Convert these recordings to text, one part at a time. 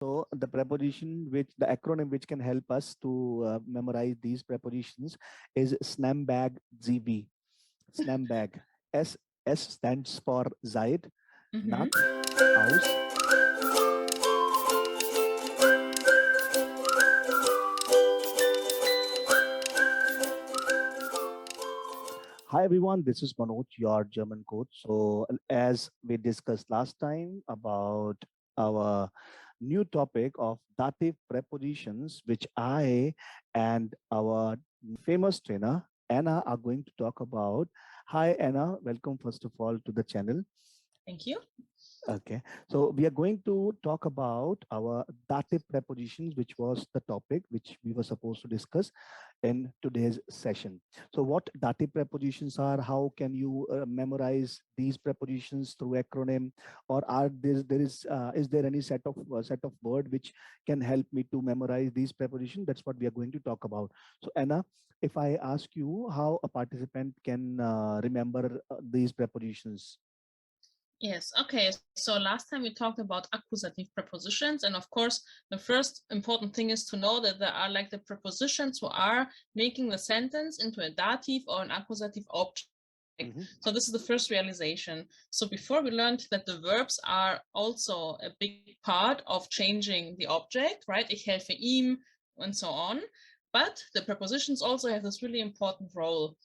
So the preposition which the acronym which can help us to memorize these prepositions is SNAMBAG GB. SNAMBAG. S stands for Zaid, Mm-hmm. Nak, Aus. Hi everyone, this is Manoj, your German coach. So as we discussed last time about our new topic of dative prepositions, which I and our famous trainer Anna are going to talk about. Hi Anna, welcome first of all to the channel. Thank you. Okay, so we are going to talk about our dative prepositions, which was the topic which we were supposed to discuss in today's session. So, what dative prepositions are? How can you memorize these prepositions through acronym, or are is there any set of word which can help me to memorize these prepositions? That's what we are going to talk about. So, Anna, if I ask you how a participant can remember these prepositions. Yes. Okay. So last time we talked about accusative prepositions. And of course, the first important thing is to know that there are like the prepositions who are making the sentence into a dative or an accusative object. Mhm. So this is the first realization. So before we learned that the verbs are also a big part of changing the object, right? Ich helfe ihm and so on. But the prepositions also have this really important role.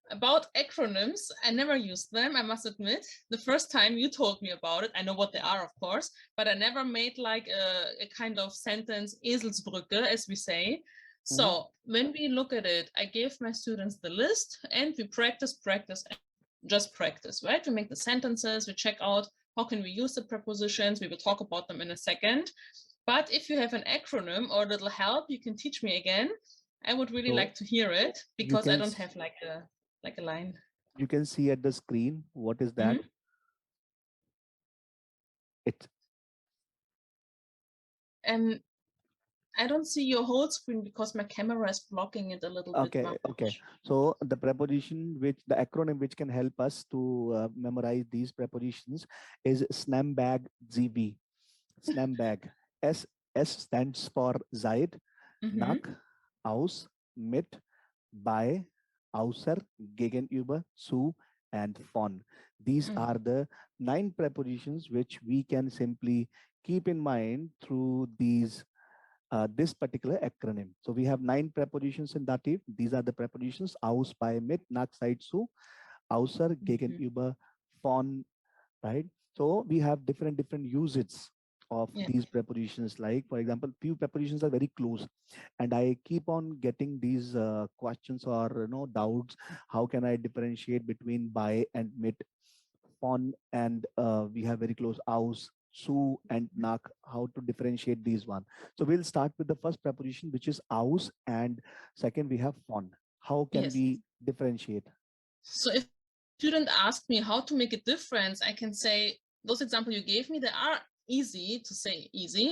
About acronyms, I never used them, I must admit. The first time you told me about it, I know what they are, of course, but I never made like a kind of sentence, Eselsbrücke, as we say. Mhm. So when we look at it, I gave my students the list and we practice, and just practice, right? We make the sentences, we check out how can we use the prepositions. We will talk about them in a second. But if you have an acronym or a little help, you can teach me again. I would really So like to hear it you because I can don't have like a line. you can see at the screen what is that. Mhm. It's And I don't see your whole screen because my camera is blocking it a little bit okay. much. So the preposition which the acronym which can help us to memorize these prepositions is SNAMBAG GB. SNAMBAG. S stands for Zaid, Mhm. Nach, Aus, Mit, Bei, Außer, Gegenüber, Zu, and Von. These Mm. are the 9 prepositions which we can simply keep in mind through this particular acronym. So we have 9 prepositions in dative. These are the prepositions aus, bei, mit, nach, seit, zu, außer, Mhm. gegenüber, von, right? So we have different usages of Yeah. these prepositions. Like for example, few prepositions are very close, and I keep on getting these questions or doubts. How can I differentiate between by and mit, von, and we have very close aus, su, and nak? How to differentiate these one? So we'll start with the first preposition, which is aus, and second we have von. How can Yes. we differentiate? So if student ask me how to make a difference, I can say those examples you gave me, they are easy to say easy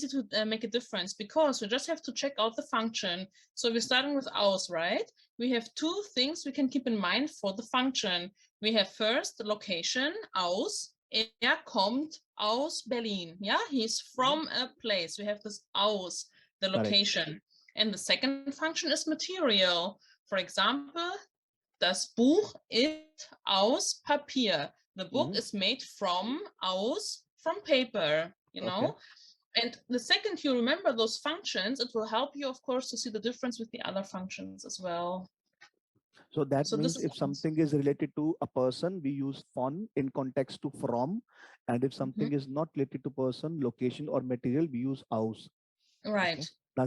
to make a difference because we just have to check out the function. So we're starting with aus, right? We have two things we can keep in mind for the function. We have first the location, aus. Er kommt aus Berlin. Yeah, he's Mhm. from a place. We have this aus, the Correct. location. And the second function is material. For example, das Buch ist aus Papier. The book Mhm. is made from paper, you Okay. know? And the second you remember those functions, it will help you, of course, to see the difference with the other functions as well. So that So this means is if something is related to a person, we use von in context to from. And if something Mhm. is not related to person, location, or material, we use aus. Okay. Right. Der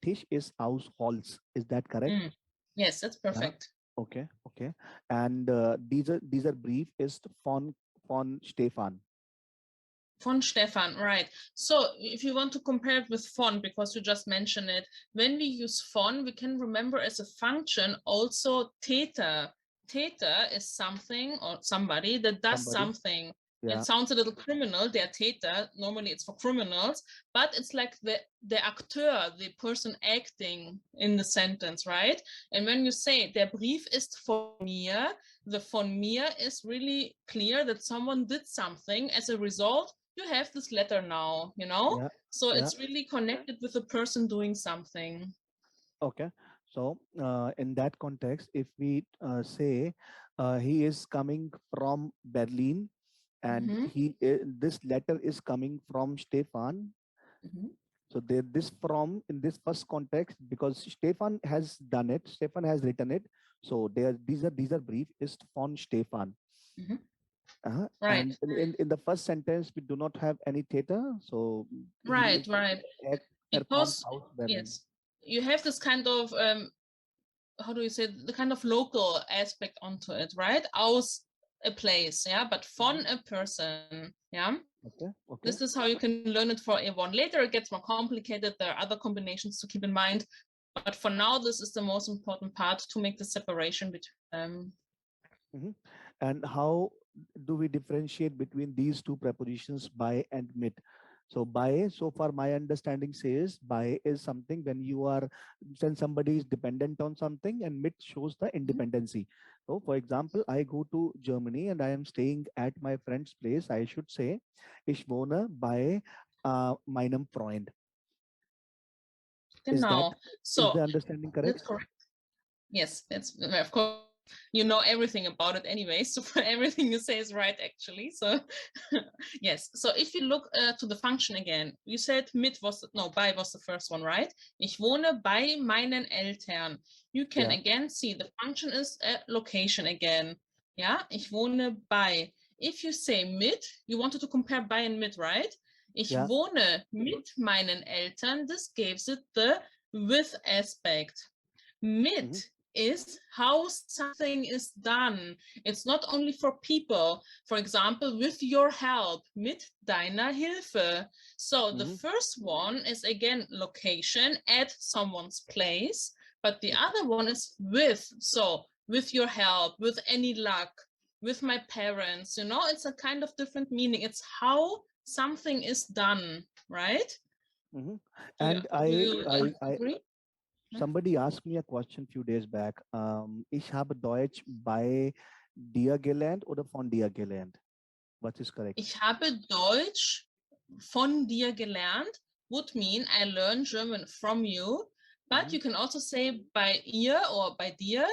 Tisch ist aus Holz. Is that correct? Mm. Yes, that's Yeah. perfect. Okay. Okay. And these are brief is von Stefan. Von Stefan, right. So if you want to compare it with von, because you just mentioned it, when we use von, we can remember as a function also Täter. Täter is something or somebody that does Somebody. something. It Yeah. sounds a little criminal, der Täter. Normally it's for criminals, but it's like the actor, the person acting in the sentence, right? And when you say der Brief ist von mir, the von mir is really clear that someone did something. As a result, you have this letter now, you know? Yeah. So Yeah. it's really connected with the person doing something. Okay. So in that context, if we say he is coming from Berlin, and Mm-hmm. this letter is coming from Stefan. Mm-hmm. So there, this from in this first context, because Stefan has done it, Stefan has written it. So there, these are brief is von Stefan. Mm-hmm. Right. And in the first sentence, we do not have any theta. So he Right, is right. er kommt Because aus Berlin. yes, you have this kind of how do you say, the kind of local aspect onto it, right? Aus a place, yeah, but Mhm. von a person, yeah. Okay. This Okay. is how you can learn it for A1. Later it gets more complicated. There are other combinations to keep in mind. But for now, this is the most important part to make the separation between them. Mhm. And how do we differentiate between these two prepositions by and mit? So by, so far my understanding says by is something when somebody is dependent on something, and mit shows the Mhm. independency. So for example, I go to Germany and I am staying at my friend's place. I should say, ich wohne bei meinem Freund. Is that, Genau. is the So understanding that's correct? correct. Yes, that's of course, you know everything about it anyway. So everything you say is right, actually. So yes. So if you look to the function again, you said mit was no, bei was the first one, right? Ich wohne bei meinen Eltern. You can Yeah. again see the function is a location again. Yeah, ich wohne bei. If you say mit, you wanted to compare bei and mit, right? Ich Yeah. wohne mit meinen Eltern. This gives it the with aspect. Mm-hmm. Mit is how something is done. It's not only for people. For example, with your help, mit deiner Hilfe. So the Mm-hmm. first one is again location at someone's place, but the Okay. other one is with. So with your help, with any luck, with my parents, you know, it's a kind of different meaning. It's how something is done, right? Mm-hmm. Do you, And do you agree? somebody asked me a question few days back. Ich habe Deutsch bei dir gelernt oder von dir gelernt? What is correct? Ich habe Deutsch von dir gelernt would mean I learned German from you, but Mm-hmm. you can also say bei ihr or bei dir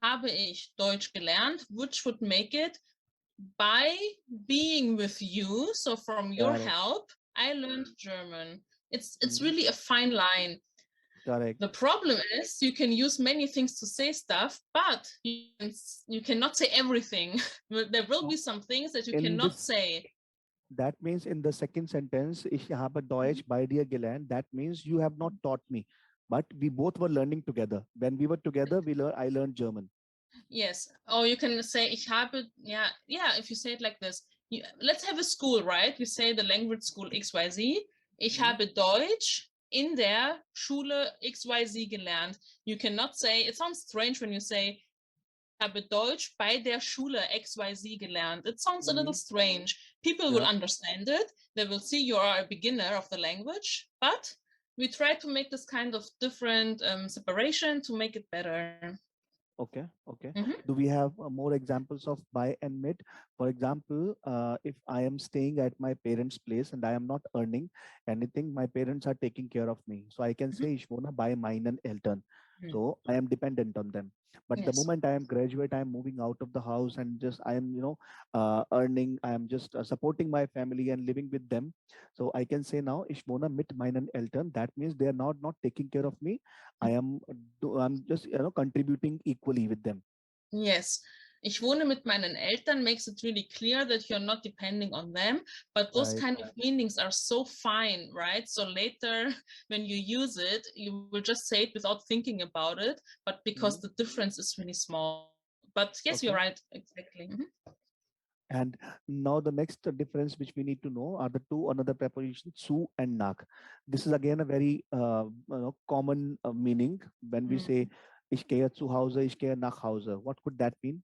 habe ich Deutsch gelernt, which would make it by being with you, so from your Correct. help, I learned German. It's Mm-hmm. really a fine line. Correct. The problem is you can use many things to say stuff, but you cannot say everything. There will be So some things that you in cannot this, say. that means in the second sentence, ich habe Deutsch bei dir gelernt, that means you have not taught me, but we both were learning together. When we were together, I learned German. Yes. Or you can say ich habe, yeah, yeah, if you say it like this. Let's have a school, right? We say the language school XYZ. Ich Mm-hmm. habe Deutsch in der Schule XYZ gelernt. You cannot say, it sounds strange when you say, ich habe Deutsch bei der Schule XYZ gelernt. It sounds a little Mm-hmm. strange. People will Yeah. understand it. They will see you are a beginner of the language, but we try to make this kind of different separation to make it better. Okay, okay. Mhm. Do we have more examples of buy and mid? For example, if I am staying at my parents' place and I am not earning anything, my parents are taking care of me. So I can Mhm. say ich wohne bei meinen Eltern. Mhm. So I am dependent on them. But the Yes. moment I am graduate, I am moving out of the house and just I am, earning. I am just supporting my family and living with them. So I can say now ich wohne mit meinen Eltern. That means they are not taking care of me. I'm just contributing equally with them. Yes. Ich wohne mit meinen Eltern makes it really clear that you're not depending on them, but those Right. kind of meanings are so fine, right? So later when you use it, you will just say it without thinking about it, but because Mhm. the difference is really small. But yes, you're Okay. right, exactly. Mhm. And now the next difference which we need to know are the two another prepositions zu and nach. This is again a very common meaning when we say Mhm. ich gehe zu Hause, ich gehe nach Hause. What could that mean?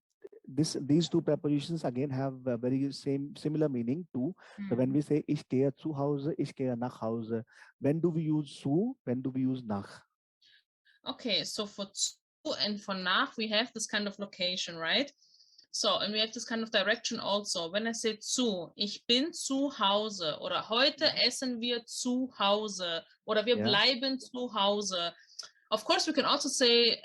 These two prepositions again have a very similar meaning too. So when Mhm. we say ich gehe zu Hause, ich gehe nach Hause, when do we use zu? When do we use nach? Okay, so for zu and for nach, we have this kind of location, right? So, and we have this kind of direction also. When I say zu, ich bin zu Hause oder heute essen wir zu Hause oder wir bleiben zu Hause. Of course, we can also say,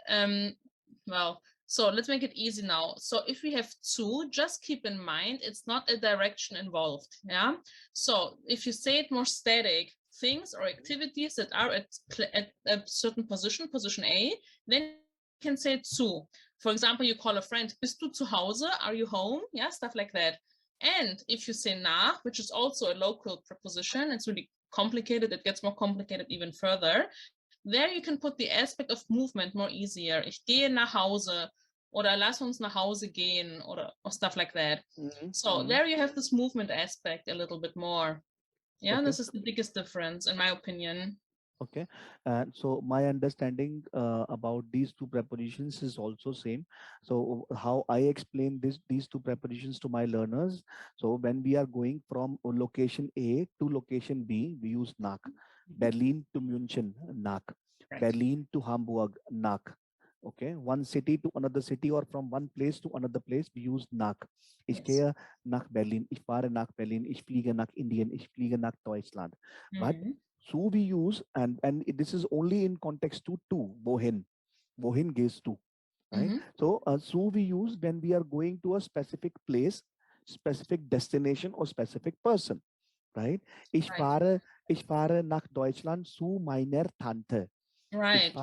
well, so let's make it easy now. So if we have zu, just keep in mind, it's not a direction involved. Yeah. So if you say it more static, things or activities that are at a certain position, position A, then you can say zu. For example, you call a friend, bist du zu Hause? Are you home? Yeah, stuff like that. And if you say nach, which is also a local preposition, it's really complicated. It gets more complicated even further. There you can put the aspect of movement more easier. Ich gehe nach Hause oder lass uns nach Hause gehen or stuff like that. So there you have this movement aspect a little bit more. Yeah, this is the biggest difference in my opinion. Okay, and so my understanding about these two prepositions is also same. So how I explain these two prepositions to my learners. So when we are going from location A to location B, we use nach. Berlin to München, nach. Right. Berlin to Hamburg, nach. Okay, one city to another city or from one place to another place, we use nach. Ich gehe nach Berlin, ich fahre nach Berlin, ich fliege nach Indien, ich fliege nach Deutschland. But so we use, and this is only in context to wohin goes to, right? So so we use when we are going to a specific place, specific destination or specific person, right? Ich fahre nach Deutschland zu meiner Tante. Right,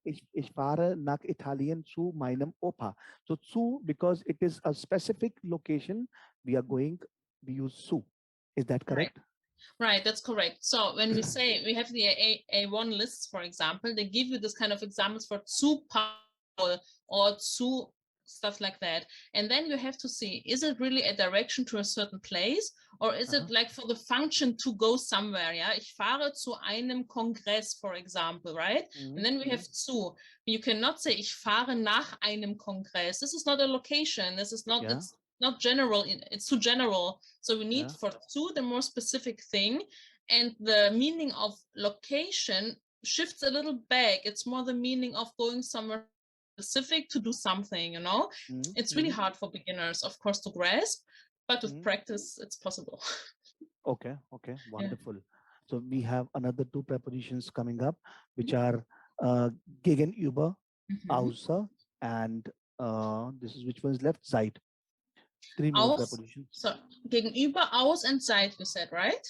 ich fahre nach Italien zu meinem Opa. So zu, because it is a specific location we are going, we use su. Is that correct? Right, that's correct. So when we say we have the A1 lists, for example, they give you this kind of examples for zu Paul or zu stuff like that. And then you have to see, is it really a direction to a certain place or is it like for the function to go somewhere? Yeah, ich fahre zu einem Kongress, for example, right? And then we have zu. You cannot say ich fahre nach einem Kongress. This is not a location. This is not, it's not general, it's too general. So we need for zu the more specific thing, and the meaning of location shifts a little back. It's more the meaning of going somewhere specific to do something, you know. It's really hard for beginners, of course, to grasp, but with practice it's possible. Okay, wonderful. So we have another two prepositions coming up, which are gegenüber, außer, and this is which one is left, seit. Three more prepositions. So gegenüber, aus, and seit, you said, right?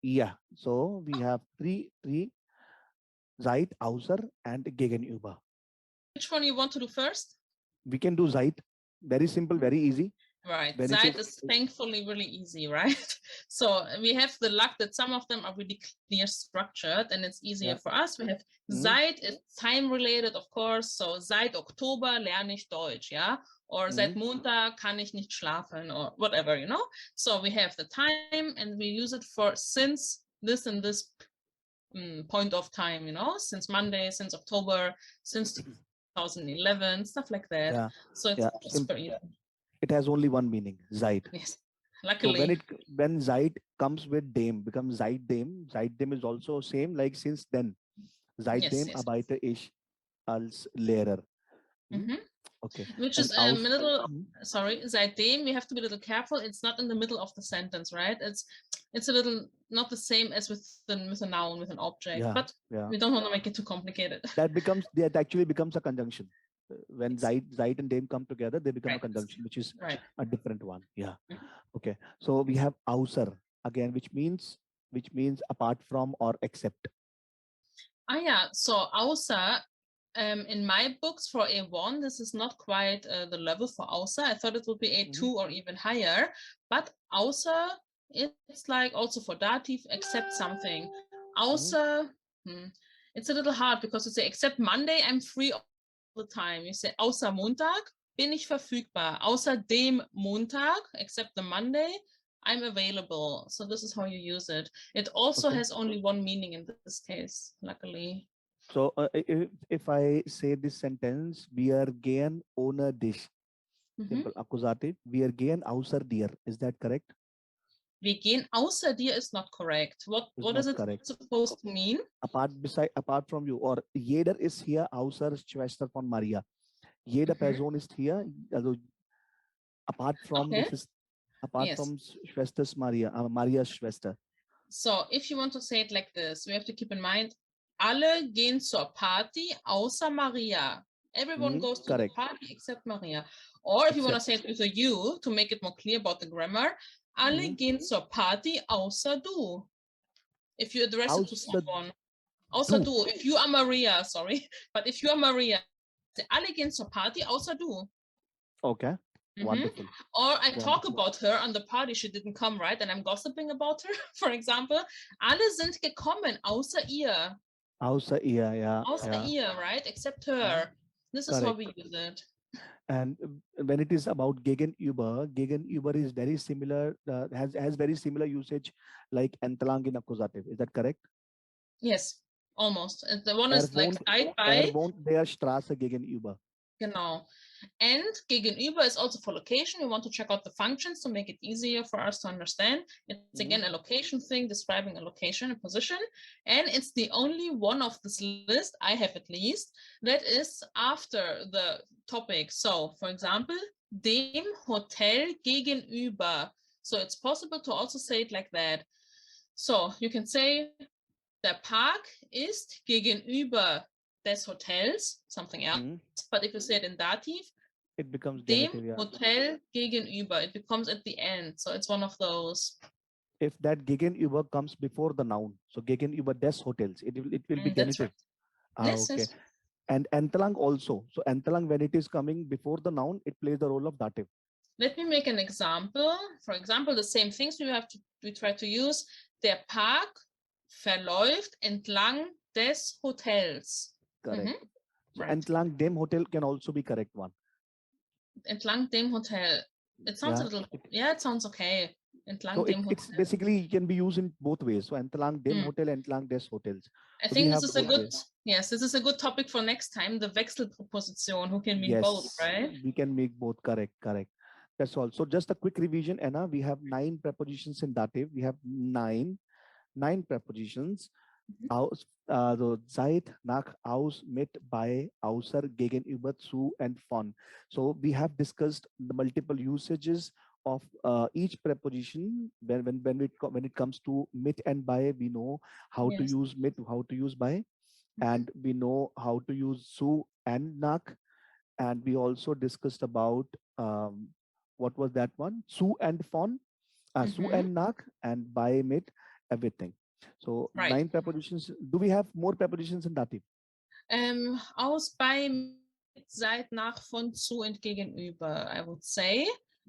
Yeah. So we have three, seit, außer, and gegenüber. Which one you want to do first? We can do seit. Very simple, very easy. Right. Seit is thankfully really easy, right? So we have the luck that some of them are really clear structured and it's easier for us. We have seit is time related, of course. So seit Oktober lerne ich Deutsch, yeah? Or seit Montag kann ich nicht schlafen or whatever, you know? So we have the time and we use it for since this and this point of time, you know, since Monday, since October, since 2011, stuff like that. Yeah. So it's super easy. It has only one meaning, seit. Yes, luckily. So when seit comes with dem, becomes seitdem. Seitdem is also same like since then. Seitdem arbeite ich als Lehrer. Okay. Which is a little, sorry, seitdem, we have to be a little careful. It's not in the middle of the sentence, right? It's a little not the same as with a noun, with an object, but we don't want to make it too complicated. That actually becomes a conjunction. When seit and dem come together, they become a conjunction, which is a different one. Yeah. Okay. So we have außer again, which means apart from or except. Yeah. So außer, in my books for A1, this is not quite the level for außer. I thought it would be A2 or even higher, but außer, it's like also for dative, except something. Außer, it's a little hard because you say except Monday, I'm free the time. You say außer Montag bin ich verfügbar. Außer dem Montag, except the Monday, I'm available. So this is how you use it. It also has only one meaning in this case, luckily. So if I say this sentence, wir gehen ohne dich. Simple accusative. Wir gehen außer dir. Is that correct? Wir gehen außer dir is not correct. What is it supposed to mean? Apart from you, or jeder ist hier außer Schwester von Maria. Jede Person ist hier, also apart from Okay. this is apart Yes. from Schwester's Maria, Maria's Schwester. So if you want to say it like this, we have to keep in mind, alle gehen zur Party außer Maria. Everyone Mm, goes to the correct. party except Maria. Or if you want to Except say it with a you to make it more clear about the grammar, alle mm, gehen zur Party außer du. If you address it to außer someone, außer du. du. If you are Maria, sorry, but if you are Maria, alle gehen zur Party außer du. Okay. Mhm. Wonderful. Or I talk Wonderful. about her on the party, she didn't come, right? And I'm gossiping about her, for example. Alle sind gekommen, außer ihr. Außer ihr, yeah, Außer yeah. ihr, right? Except Mm, her. This is how correct. we use it. And when it is about Gegenüber is very similar, has very similar usage like entlang in accusative. Is that correct? Yes, almost. And the one Er is like wohnt, side er by. wohnt der Straße gegenüber. Genau. And gegenüber is also for location. We want to check out the functions to make it easier for us to understand. It's again a location thing, describing a location, a position. And it's the only one of this list, I have at least, that is after the topic. So, for example, dem Hotel gegenüber. So it's possible to also say it like that. So you can say, der Park ist gegenüber des Hotels, something else. Mm, But if you say it in dative, it becomes dem genitive, yeah. Hotel gegenüber. It becomes at the end. So it's one of those. If that Gegenüber comes before the noun, so Gegenüber des Hotels, it will be That's genitive. right. Yes, Okay. yes. And entlang also. So entlang, when it is coming before the noun, it plays the role of dative. Let me make an example. For example, the same things we try to use. Der Park verläuft entlang des Hotels. Correct. So Right. entlang dem Hotel can also be correct one. Entlang dem Hotel. It sounds Yeah. a little, yeah, it sounds okay. Entlang So dem it's Hotel. basically can be used in both ways. So entlang dem Mm. Hotel, entlang des Hotels. I So we think this have is a both good, ways. yes, this is a good topic for next time, the Wechselpräposition, who can mean both, Yes, right? we can make both. Correct, correct. That's all. So just a quick revision, Anna. We have 9 prepositions in dative. We have nine prepositions. Mhm. Aus, so seit, nach, aus, mit, bei, außer, gegenüber, zu, and von. So we have discussed the multiple usages of each preposition. When it comes to mit and bei, we know how to Yes. use mit, how to use bei, Mhm. and we know how to use zu and nach. And we also discussed about what was that one? Zu and von, su Mhm. and nach, and bei, mit, everything. So Right. 9 prepositions. Do we have more prepositions in dative? Aus, bei, mit, seit, nach, von, zu, and gegenüber, I would say.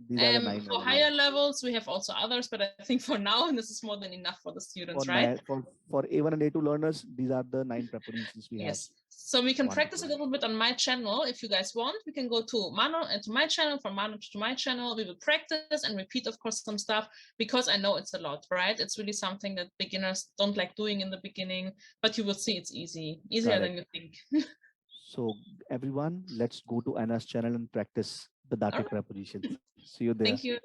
These are the 9 For only. higher levels, we have also others, but I think for now, and this is more than enough for the students, right? For A1 and A2 learners, these are the 9 prepositions we have. Yes. So we can practice a Wonderful. little bit on my channel. If you guys want, we can go to Mano and to my channel, from Manoj to my channel. We will practice and repeat, of course, some stuff because I know it's a lot, right? It's really something that beginners don't like doing in the beginning, but you will see it's easier than you think. So everyone, let's go to Anna's channel and practice the dative All right. prepositions. See you there. Thank you.